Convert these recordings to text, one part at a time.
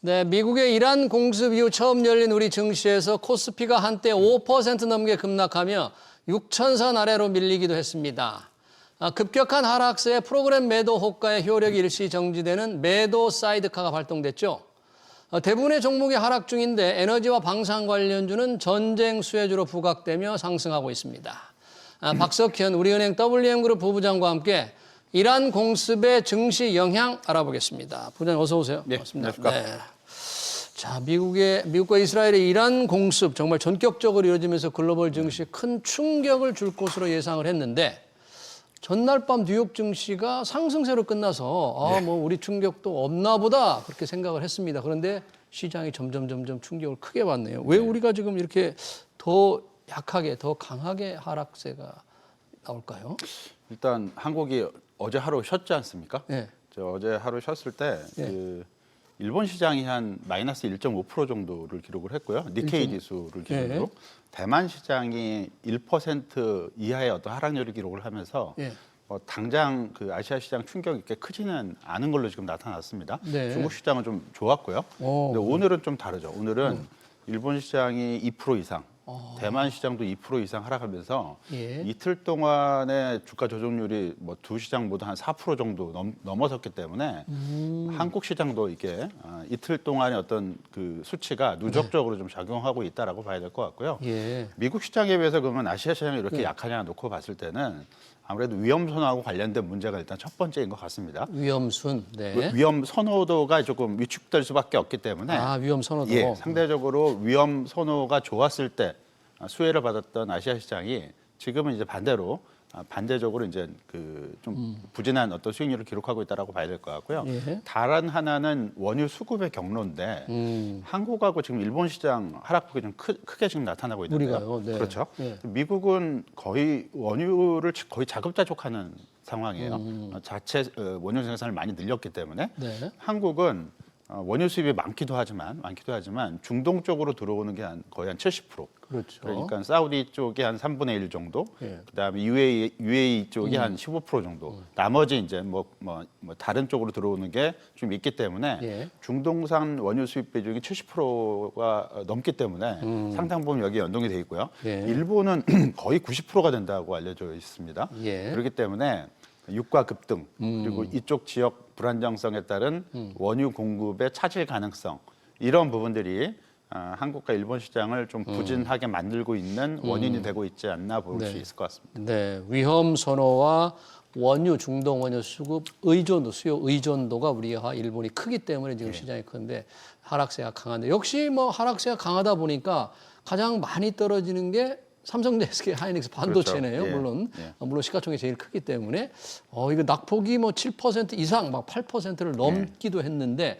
네, 미국의 이란 공습 이후 처음 열린 우리 증시에서 코스피가 한때 5% 넘게 급락하며 6,000선 아래로 밀리기도 했습니다. 급격한 하락세에 프로그램 매도 호가의 효력이 일시 정지되는 매도 사이드카가 발동됐죠. 대부분의 종목이 하락 중인데 에너지와 방산 관련주는 전쟁 수혜주로 부각되며 상승하고 있습니다. 박석현 우리은행 WM그룹 부부장과 함께 이란 공습의 증시 영향 알아보겠습니다. 부장님 어서 오세요. 네, 반갑습니다. 안녕하십니까. 네. 자, 미국과 이스라엘의 이란 공습 정말 전격적으로 이루어지면서 글로벌 증시에 큰 충격을 줄 것으로 예상을 했는데 전날 밤 뉴욕 증시가 상승세로 끝나서 뭐 우리 충격도 없나 보다 그렇게 생각을 했습니다. 그런데 시장이 점점 충격을 크게 받네요. 왜 우리가 지금 이렇게 더 약하게, 더 강하게 하락세가 나올까요? 일단 한국이 어제 하루 쉬었지 않습니까? 네. 저 어제 하루 쉬었을 때 네. 일본 시장이 한 마이너스 1.5% 정도를 기록을 했고요. 니케이 지수를 기준으로. 네. 대만 시장이 1% 이하의 어떤 하락률을 기록을 하면서 네. 당장 그 아시아 시장 충격이 꽤 크지는 않은 걸로 지금 나타났습니다. 네. 중국 시장은 좀 좋았고요. 오. 근데 오늘은 좀 다르죠. 오늘은 일본 시장이 2% 이상, 대만 시장도 2% 이상 하락하면서 예. 이틀 동안의 주가 조정률이 뭐 두 시장 모두 한 4% 정도 넘어섰기 때문에 한국 시장도 이게 이틀 동안의 어떤 그 수치가 누적적으로 좀 작용하고 있다라고 봐야 될 것 같고요. 예. 미국 시장에 비해서 그러면 아시아 시장이 이렇게 약하냐 놓고 봤을 때는 아무래도 위험 선호하고 관련된 문제가 일단 첫 번째인 것 같습니다. 위험순. 네. 위험 선호도가 조금 위축될 수밖에 없기 때문에 위험 선호도. 예, 상대적으로 위험 선호가 좋았을 때 수혜를 받았던 아시아 시장이 지금은 이제 반대적으로 이제 그 좀 부진한 어떤 수익률을 기록하고 있다라고 봐야 될 것 같고요. 예. 다른 하나는 원유 수급의 경로인데 한국하고 지금 일본 시장 하락폭이 좀 크게 지금 나타나고 있는데요. 우리가요? 네. 그렇죠. 예. 미국은 거의 원유를 거의 자급자족하는 상황이에요. 자체 원유 생산을 많이 늘렸기 때문에 네. 한국은 원유 수입이 많기도 하지만 중동 쪽으로 들어오는 게 거의 한 70%. 그렇죠. 그러니까 사우디 쪽이 한 3분의 1 정도, 예. 그다음에 UAE 쪽이 한 15% 정도. 나머지 이제 뭐 다른 쪽으로 들어오는 게 좀 있기 때문에 예. 중동산 원유 수입 비중이 70%가 넘기 때문에 상당 부분 여기 연동이 돼 있고요. 예. 일본은 거의 90%가 된다고 알려져 있습니다. 예. 그렇기 때문에 유가 급등 그리고 이쪽 지역 불안정성에 따른 원유 공급의 차질 가능성 이런 부분들이 한국과 일본 시장을 좀 부진하게 만들고 있는 원인이 되고 있지 않나 볼 수 있을 것 같습니다. 네, 위험 선호와 원유, 중동 원유 수급 의존도, 수요 의존도가 우리와 일본이 크기 때문에 지금 시장이 큰데 하락세가 강한데 역시 뭐 하락세가 강하다 보니까 가장 많이 떨어지는 게 삼성전자, SK 하이닉스 반도체네요. 그렇죠. 예. 물론 시가총액이 제일 크기 때문에 이거 낙폭이 뭐 7% 이상, 막 8%를 넘기도 했는데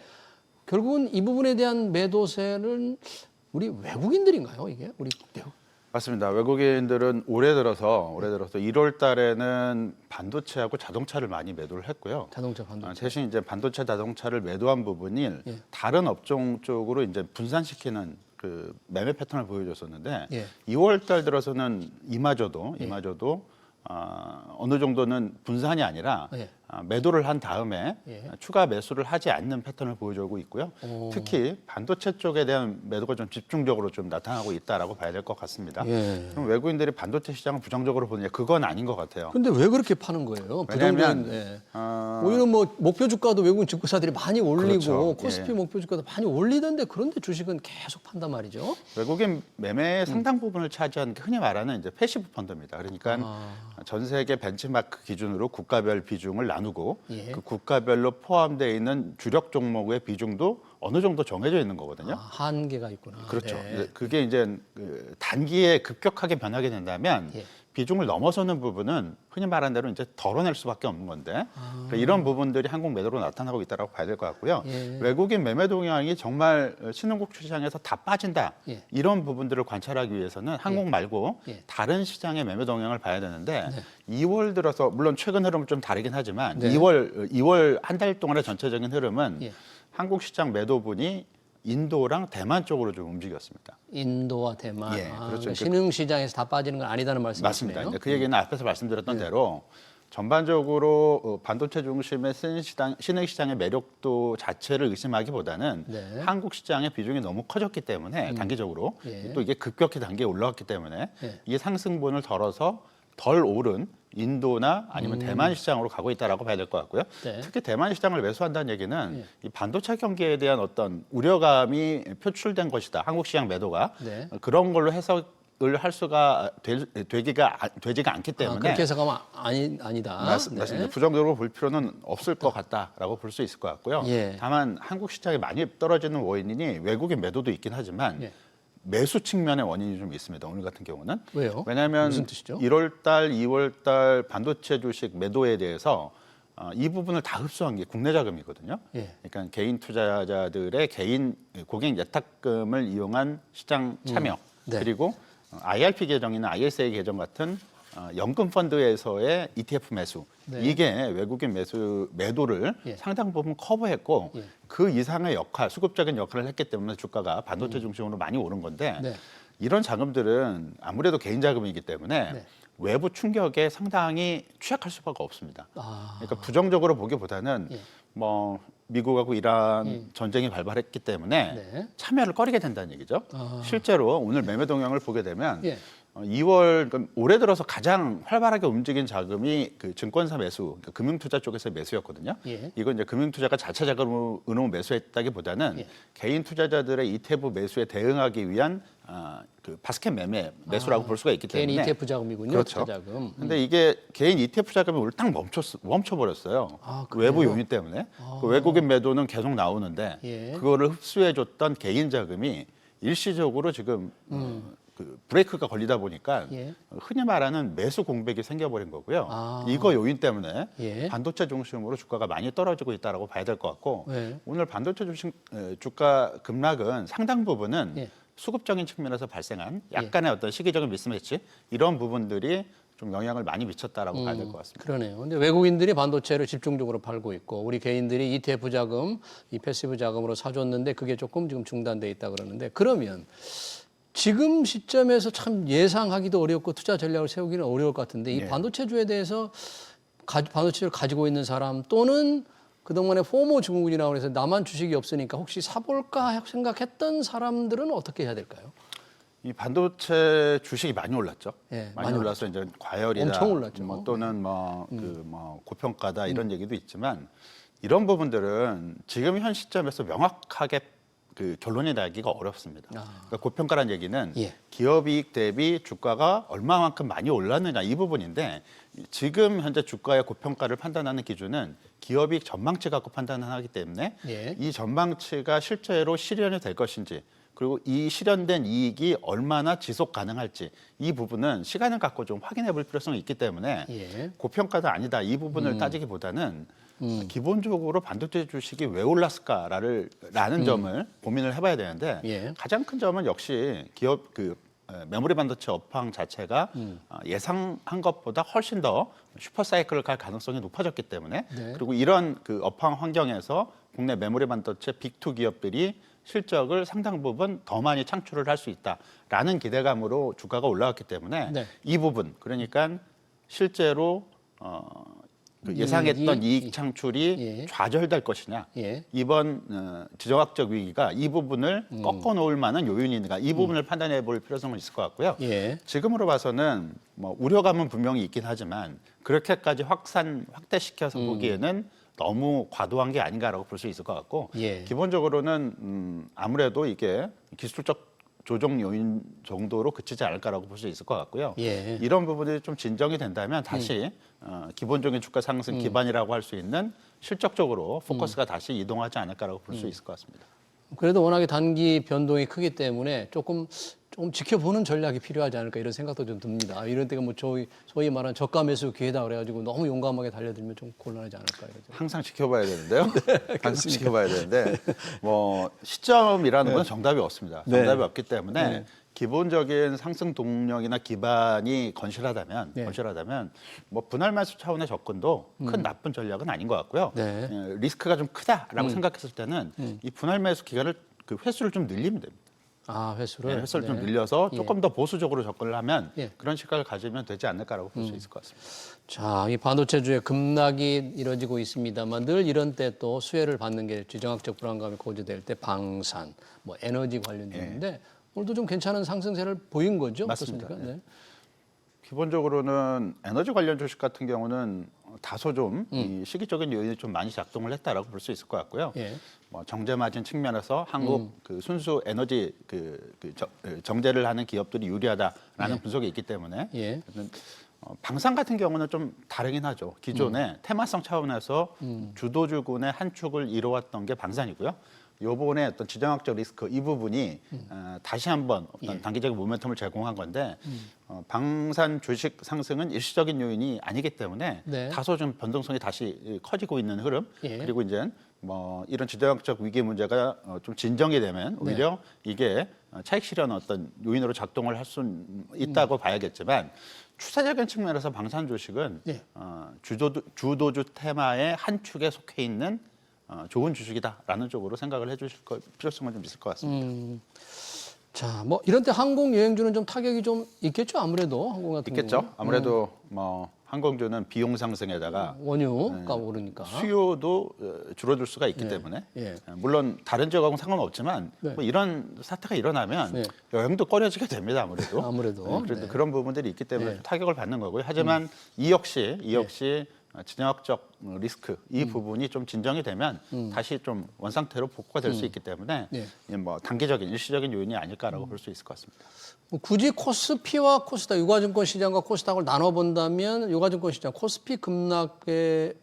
결국은 이 부분에 대한 매도세는 우리 외국인들인가요? 이게 우리 맞습니다. 외국인들은 올해 들어서 1월 달에는 반도체하고 자동차를 많이 매도를 했고요. 자동차 반도체. 대신 이제 반도체 자동차를 매도한 부분이 다른 업종 쪽으로 이제 분산시키는 그 매매 패턴을 보여줬었는데 예. 2월 달 들어서는 이마저도 어느 정도는 분산이 아니라 예. 매도를 한 다음에 예. 추가 매수를 하지 않는 패턴을 보여주고 있고요. 특히 반도체 쪽에 대한 매도가 좀 집중적으로 좀 나타나고 있다라고 봐야 될 것 같습니다. 예. 그럼 외국인들이 반도체 시장을 부정적으로 보느냐 그건 아닌 것 같아요. 근데 왜 그렇게 파는 거예요? 왜냐하면, 부정적인 오히려 뭐 목표 주가도 외국인 증권사들이 많이 올리고 그렇죠. 코스피 예. 목표 주가도 많이 올리던데 그런데 주식은 계속 판단 말이죠. 외국인 매매의 상당 부분을 차지하는 게 흔히 말하는 이제 패시브 펀드입니다. 그러니까 전 세계 벤치마크 기준으로 국가별 비중을 나누고 예. 그 국가별로 포함되어 있는 주력 종목의 비중도 어느 정도 정해져 있는 거거든요. 한계가 있구나. 그렇죠. 네. 그게 이제 그 단기에 급격하게 변하게 된다면 예. 비중을 넘어서는 부분은 흔히 말하는 대로 이제 덜어낼 수밖에 없는 건데 그러니까 이런 부분들이 한국 매도로 나타나고 있다고 봐야 될 것 같고요. 예. 외국인 매매 동향이 정말 신흥국 시장에서 다 빠진다 예. 이런 부분들을 관찰하기 위해서는 한국 말고 예. 다른 시장의 매매 동향을 봐야 되는데 2월 들어서 물론 최근 흐름은 좀 다르긴 하지만 네. 2월 한 달 동안의 전체적인 흐름은 예. 한국 시장 매도분이 인도랑 대만 쪽으로 좀 움직였습니다. 인도와 대만. 예, 그렇죠. 그러니까 신흥 시장에서 다 빠지는 건 아니다는 말씀이시네요. 맞습니다. 그 얘기는 앞에서 말씀드렸던 대로 전반적으로 반도체 중심의 신흥 시장의 매력도 자체를 의심하기보다는 네. 한국 시장의 비중이 너무 커졌기 때문에 단기적으로 예. 또 이게 급격히 단계에 올라왔기 때문에 예. 이 상승분을 덜어서 덜 오른 인도나 아니면 대만 시장으로 가고 있다라고 봐야 될 것 같고요. 네. 특히 대만 시장을 매수한다는 얘기는 이 반도체 경기에 대한 어떤 우려감이 표출된 것이다. 한국 시장 매도가 네. 그런 걸로 해석을 할 수가 되지가 않기 때문에 그렇게 해석하면 아니다. 맞습니다. 부정적으로 볼 필요는 없을 것 같다라고 볼 수 있을 것 같고요. 예. 다만 한국 시장이 많이 떨어지는 원인이 외국인 매도도 있긴 하지만 예. 매수 측면의 원인이 좀 있습니다. 오늘 같은 경우는. 왜요? 왜냐하면 무슨 뜻이죠? 1월 달, 2월 달 반도체 주식 매도에 대해서 이 부분을 다 흡수한 게 국내 자금이거든요. 예. 그러니까 개인 투자자들의 개인 고객 예탁금을 이용한 시장 참여 네. 그리고 IRP 계정이나 ISA 계정 같은 연금 펀드에서의 ETF 매수 네. 이게 외국인 매도를 예. 상당 부분 커버했고 예. 그 이상의 수급적인 역할을 했기 때문에 주가가 반도체 중심으로 많이 오른 건데 네. 이런 자금들은 아무래도 개인 자금이기 때문에 네. 외부 충격에 상당히 취약할 수밖에 없습니다. 아. 그러니까 부정적으로 보기보다는 예. 뭐 미국하고 이란 전쟁이 발발했기 때문에 네. 참여를 꺼리게 된다는 얘기죠. 아. 실제로 오늘 매매 동향을 보게 되면 예. 2월 그러니까 올해 들어서 가장 활발하게 움직인 자금이 그 증권사 매수, 그러니까 금융투자 쪽에서 매수였거든요. 예. 이건 이제 금융투자가 자체 자금으로 매수했다기보다는 예. 개인 투자자들의 ETF 매수에 대응하기 위한 그 바스켓 매매 매수라고 볼 수가 있기 개인 때문에 ETF 자금이군요. 그렇죠. 투자 자금. 근데 이게 개인 ETF 자금이 오늘 딱 멈춰버렸어요. 아, 그 외부 그래요? 요인 때문에. 그 외국인 매도는 계속 나오는데 예. 그거를 흡수해줬던 개인 자금이 일시적으로 지금 그 브레이크가 걸리다 보니까 예. 흔히 말하는 매수 공백이 생겨버린 거고요. 아. 이거 요인 때문에 예. 반도체 중심으로 주가가 많이 떨어지고 있다라고 봐야 될 것 같고 네. 오늘 반도체 주가 급락은 상당 부분은 예. 수급적인 측면에서 발생한 약간의 어떤 시기적인 미스매치 이런 부분들이 좀 영향을 많이 미쳤다라고 봐야 될 것 같습니다. 그러네요. 근데 외국인들이 반도체를 집중적으로 팔고 있고 우리 개인들이 ETF 자금, 이 패시브 자금으로 사줬는데 그게 조금 지금 중단돼 있다 그러는데 그러면 지금 시점에서 참 예상하기도 어렵고 투자 전략을 세우기는 어려울 것 같은데 이 네. 반도체주에 대해서 반도체를 가지고 있는 사람 또는 그동안에 포모 증후군이라고 해서 나만 주식이 없으니까 혹시 사볼까 생각했던 사람들은 어떻게 해야 될까요? 이 반도체 주식이 많이 올랐죠. 예, 많이 많이 올라서 이제 과열이다, 엄청 올랐죠. 뭐 또는 고평가다 이런 얘기도 있지만 이런 부분들은 지금 현 시점에서 명확하게 그 결론이 나기가 어렵습니다. 그러니까 고평가란 얘기는 예. 기업이익 대비 주가가 얼마만큼 많이 올랐느냐 이 부분인데 지금 현재 주가의 고평가를 판단하는 기준은 기업이익 전망치 갖고 판단을 하기 때문에 예. 이 전망치가 실제로 실현이 될 것인지 그리고 이 실현된 이익이 얼마나 지속 가능할지 이 부분은 시간을 갖고 좀 확인해 볼 필요성이 있기 때문에 예. 고평가다 아니다 이 부분을 따지기보다는 기본적으로 반도체 주식이 왜 올랐을까라는 점을 고민을 해봐야 되는데 예. 가장 큰 점은 역시 기업 메모리 반도체 업황 자체가 예상한 것보다 훨씬 더 슈퍼사이클을 갈 가능성이 높아졌기 때문에 네. 그리고 이런 그 업황 환경에서 국내 메모리 반도체 빅2 기업들이 실적을 상당 부분 더 많이 창출을 할 수 있다라는 기대감으로 주가가 올라왔기 때문에 네. 이 부분 그러니까 실제로 그 예상했던 이익 창출이 예. 좌절될 것이냐 예. 이번 지정학적 위기가 이 부분을 꺾어 놓을 만한 요인인가 이 부분을 판단해 볼 필요성은 있을 것 같고요. 예. 지금으로 봐서는 뭐 우려감은 분명히 있긴 하지만 그렇게까지 확대시켜서 보기에는 너무 과도한 게 아닌가라고 볼 수 있을 것 같고 예. 기본적으로는 아무래도 이게 기술적 조정 요인 정도로 그치지 않을까라고 볼 수 있을 것 같고요. 예. 이런 부분이 좀 진정이 된다면 다시 기본적인 주가 상승 기반이라고 할 수 있는 실적적으로 포커스가 다시 이동하지 않을까라고 볼 수 있을 것 같습니다. 그래도 워낙에 단기 변동이 크기 때문에 조금 지켜보는 전략이 필요하지 않을까 이런 생각도 좀 듭니다. 이런 때가 뭐 소위 말하는 저가 매수 기회다 그래가지고 너무 용감하게 달려들면 좀 곤란하지 않을까 이러죠. 항상 지켜봐야 되는데요. 항상 지켜봐야 되는데 뭐 시점이라는 건 정답이 없습니다. 정답이 네. 없기 때문에 기본적인 상승 동력이나 기반이 건실하다면 뭐 분할 매수 차원의 접근도 큰 나쁜 전략은 아닌 것 같고요. 네. 리스크가 좀 크다라고 생각했을 때는 이 분할 매수 기간을 그 횟수를 좀 늘리면 됩니다. 아, 회수를. 네, 횟수를 좀 네. 늘려서 조금 더 보수적으로 접근을 하면 예. 그런 시각을 가지면 되지 않을까라고 볼 수 있을 것 같습니다. 자, 이 반도체주의 급락이 이뤄지고 있습니다만 늘 이런 때 또 수혜를 받는 게 지정학적 불안감이 고조될 때 방산, 뭐 에너지 관련주인데 오늘도 좀 괜찮은 상승세를 보인 거죠? 맞습니다. 어떻습니까? 네. 기본적으로는 에너지 관련 주식 같은 경우는 다소 좀 이 시기적인 요인이 좀 많이 작동을 했다라고 볼 수 있을 것 같고요. 예. 뭐 정제 마진 측면에서 한국 그 순수 에너지 정제를 하는 기업들이 유리하다라는 분석이 있기 때문에 예. 방산 같은 경우는 좀 다르긴 하죠. 기존에 테마성 차원에서 주도주군의 한 축을 이뤄왔던 게 방산이고요. 요번에 어떤 지정학적 리스크 이 부분이 다시 한번 어떤 단기적인 모멘텀을 제공한 건데 방산 주식 상승은 일시적인 요인이 아니기 때문에 네. 다소 좀 변동성이 다시 커지고 있는 흐름. 예. 그리고 이제 뭐 이런 지정학적 위기 문제가 좀 진정이 되면 오히려 이게 차익 실현 어떤 요인으로 작동을 할 수 있다고 봐야겠지만 추세적인 측면에서 방산 주식은 예. 주도주 테마의 한 축에 속해 있는 좋은 주식이다라는 쪽으로 생각을 해주실 필요성은 좀 있을 것 같습니다. 자, 뭐 이런 때 항공 여행주는 좀 타격이 좀 있겠죠? 아무래도 항공 같은 있겠죠. 경우는. 아무래도 뭐 항공주는 비용 상승에다가 원유가 오르니까. 수요도 줄어들 수가 있기 때문에 예. 물론 다른 지역하고는 상관없지만 네. 뭐 이런 사태가 일어나면 네. 여행도 꺼려지게 됩니다. 아무래도. 아무래도. 그래도 네. 그런 부분들이 있기 때문에 네. 타격을 받는 거고요. 하지만 이 역시 지정학적 리스크 이 부분이 좀 진정이 되면 다시 좀 원상태로 복구가 될 수 있기 때문에 네. 뭐 단기적인 일시적인 요인이 아닐까라고 볼 수 있을 것 같습니다. 뭐 굳이 코스피와 코스닥, 유가증권 시장과 코스닥을 나눠본다면 유가증권 시장 코스피 급락에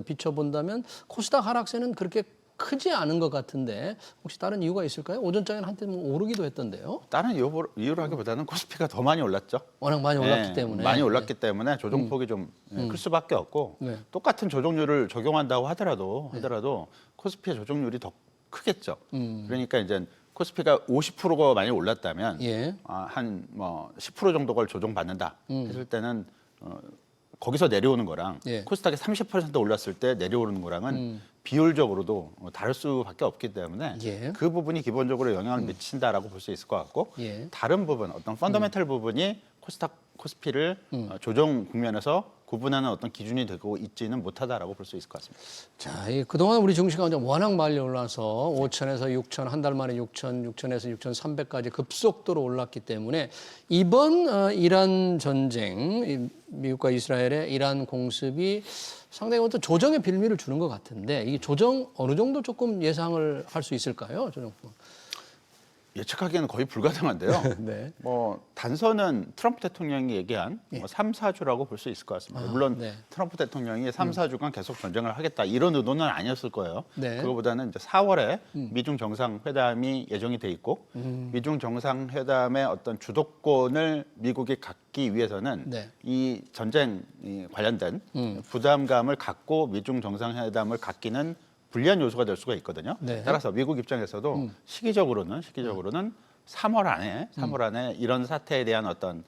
비춰본다면 코스닥 하락세는 그렇게 크지 않은 것 같은데 혹시 다른 이유가 있을까요? 오전장에는 한때 뭐 오르기도 했던데요. 다른 이유로 하기보다는 코스피가 더 많이 올랐죠. 워낙 많이 올랐기 때문에. 많이 올랐기 때문에 조정폭이 좀 클 수밖에 없고 네. 똑같은 조정률을 적용한다고 하더라도 코스피의 조정률이 더 크겠죠. 그러니까 이제 코스피가 50%가 많이 올랐다면 예. 한 뭐 10% 정도가 조정받는다 했을 때는 거기서 내려오는 거랑 예. 코스닥이 30% 올랐을 때 내려오는 거랑은 비율적으로도 다를 수밖에 없기 때문에 예. 그 부분이 기본적으로 영향을 미친다라고 볼 수 있을 것 같고 예. 다른 부분 어떤 펀더멘털 부분이 코스피를 조정 국면에서 구분하는 어떤 기준이 되고 있지는 못하다라고 볼 수 있을 것 같습니다. 자, 그동안 우리 증시가 이제 워낙 많이 올라서 5천에서 6천, 한 달 만에 6천, 6천에서 6,300까지 급속도로 올랐기 때문에 이번 이란 전쟁, 미국과 이스라엘의 이란 공습이 상당히 어떤 조정의 빌미를 주는 것 같은데 이 조정 어느 정도 조금 예상을 할 수 있을까요? 조정권. 예측하기에는 거의 불가능한데요. 네. 뭐 단서는 트럼프 대통령이 얘기한 뭐 3, 4주라고 볼 수 있을 것 같습니다. 물론 네. 트럼프 대통령이 3, 4주간 계속 전쟁을 하겠다 이런 의도는 아니었을 거예요. 네. 그거보다는 이제 4월에 미중 정상회담이 예정이 돼 있고 미중 정상회담의 어떤 주도권을 미국이 갖기 위해서는 네. 이 전쟁 관련된 부담감을 갖고 미중 정상회담을 갖기는 불리한 요소가 될 수가 있거든요. 네. 따라서 미국 입장에서도 시기적으로는 3월 안에 이런 사태에 대한 어떤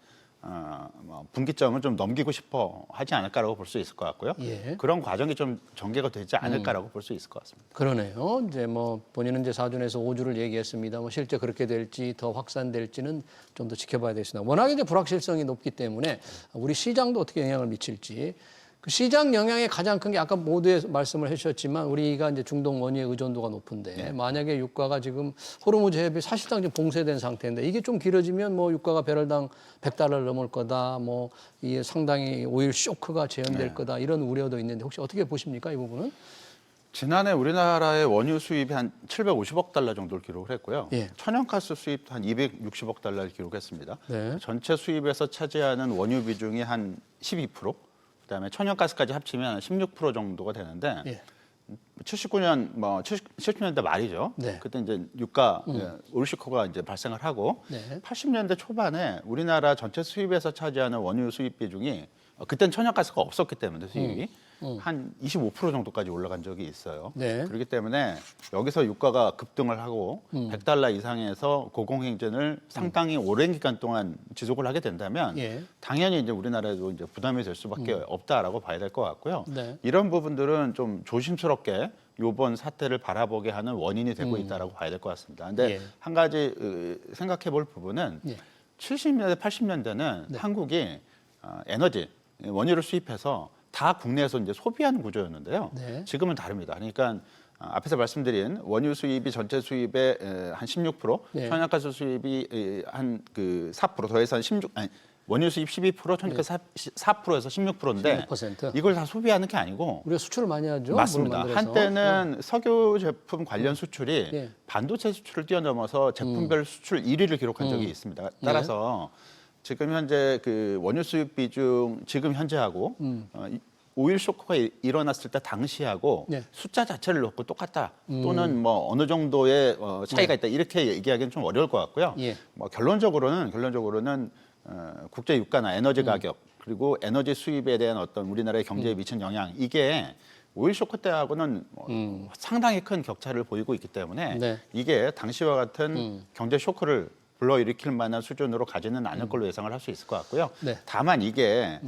뭐 분기점을 좀 넘기고 싶어 하지 않을까라고 볼 수 있을 것 같고요. 예. 그런 과정이 좀 전개가 되지 않을까라고 볼 수 있을 것 같습니다. 그러네요. 이제 뭐 본인은 이제 4준에서 5주를 얘기했습니다. 뭐 실제 그렇게 될지 더 확산될지는 좀 더 지켜봐야 되겠습니다. 워낙에 이제 불확실성이 높기 때문에 우리 시장도 어떻게 영향을 미칠지. 그 시장 영향이 가장 큰 게 아까 모두에 말씀을 해주셨지만 우리가 이제 중동 원유의 의존도가 높은데 만약에 유가가 지금 호르무즈 해협이 사실상 지금 봉쇄된 상태인데 이게 좀 길어지면 뭐 유가가 배럴당 $100를 넘을 거다. 뭐 이 상당히 오일 쇼크가 재현될 거다. 이런 우려도 있는데 혹시 어떻게 보십니까? 이 부분은? 지난해 우리나라의 원유 수입이 한 750억 달러 정도를 기록을 했고요. 예. 천연가스 수입도 한 260억 달러를 기록했습니다. 네. 전체 수입에서 차지하는 원유 비중이 한 12%, 그다음에 천연가스까지 합치면 한 16% 정도가 되는데 예. 79년 70년대 말이죠. 네. 그때 이제 유가 올쇼크가 이제 발생을 하고 네. 80년대 초반에 우리나라 전체 수입에서 차지하는 원유 수입 비중이 그때는 천연가스가 없었기 때문에 수입이 한 25% 정도까지 올라간 적이 있어요. 네. 그렇기 때문에 여기서 유가가 급등을 하고 $100 이상에서 고공행진을 상당히 오랜 기간 동안 지속을 하게 된다면 예. 당연히 이제 우리나라에도 이제 부담이 될 수밖에 없다라고 봐야 될 것 같고요. 네. 이런 부분들은 좀 조심스럽게 이번 사태를 바라보게 하는 원인이 되고 있다라고 봐야 될 것 같습니다. 근데 예. 한 가지 생각해 볼 부분은 예. 70년대, 80년대는 한국이 에너지, 원유를 수입해서 다 국내에서 이제 소비하는 구조였는데요. 네. 지금은 다릅니다. 그러니까 앞에서 말씀드린 원유 수입이 전체 수입의 한 16%, 네. 천연가스 수입이 한 그 4% 더해서 한 16, 아니, 원유 수입 12%, 천연가스 4%에서 16%인데 16%. 이걸 다 소비하는 게 아니고 우리가 수출을 많이 하죠. 맞습니다. 물 만들어서. 한때는 석유 제품 관련 수출이 예. 반도체 수출을 뛰어넘어서 제품별 수출 1위를 기록한 적이 있습니다. 따라서 지금 현재 그 원유 수입 비중 지금 현재하고 오일 쇼크가 일어났을 때 당시하고 네. 숫자 자체를 놓고 똑같다 또는 뭐 어느 정도의 차이가 있다 이렇게 얘기하기는 좀 어려울 것 같고요. 예. 뭐 결론적으로는 국제 유가나 에너지 가격 그리고 에너지 수입에 대한 어떤 우리나라의 경제에 미친 영향 이게 오일 쇼크 때하고는 상당히 큰 격차를 보이고 있기 때문에 네. 이게 당시와 같은 경제 쇼크를 불러일으킬 만한 수준으로 가지는 않을 걸로 예상을 할 수 있을 것 같고요. 네. 다만 이게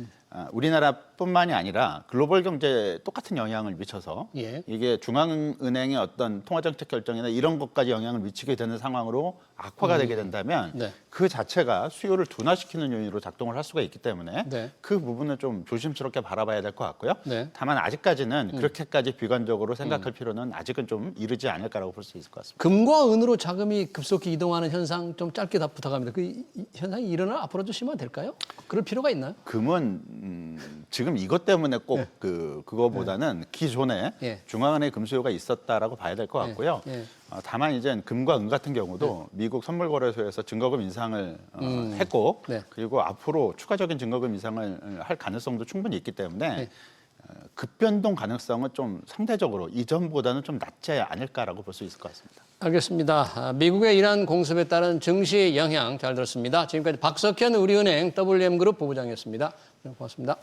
우리나라뿐만이 아니라 글로벌 경제에 똑같은 영향을 미쳐서 예. 이게 중앙은행의 어떤 통화정책 결정이나 이런 것까지 영향을 미치게 되는 상황으로 악화가 되게 된다면 네. 그 자체가 수요를 둔화시키는 요인으로 작동을 할 수가 있기 때문에 네. 그 부분은 좀 조심스럽게 바라봐야 될 것 같고요. 네. 다만 아직까지는 그렇게까지 비관적으로 생각할 필요는 아직은 좀 이르지 않을까라고 볼 수 있을 것 같습니다. 금과 은으로 자금이 급속히 이동하는 현상 좀 짧게 다 부탁합니다. 그 현상이 일어나 앞으로도 심화될까요? 그럴 필요가 있나요? 금은 지금 이것 때문에 꼭 그거보다는 기존에 예. 중앙은행 금수요가 있었다라고 봐야 될 것 같고요. 예. 다만 이제 금과 은 같은 경우도 미국 선물거래소에서 증거금 인상을 했고 네. 그리고 앞으로 추가적인 증거금 인상을 할 가능성도 충분히 있기 때문에 네. 급변동 가능성은 좀 상대적으로 이전보다는 좀 낮지 않을까라고 볼 수 있을 것 같습니다. 알겠습니다. 미국의 이란 공습에 따른 증시 영향 잘 들었습니다. 지금까지 박석현 우리은행 WM그룹 부부장이었습니다. 고맙습니다.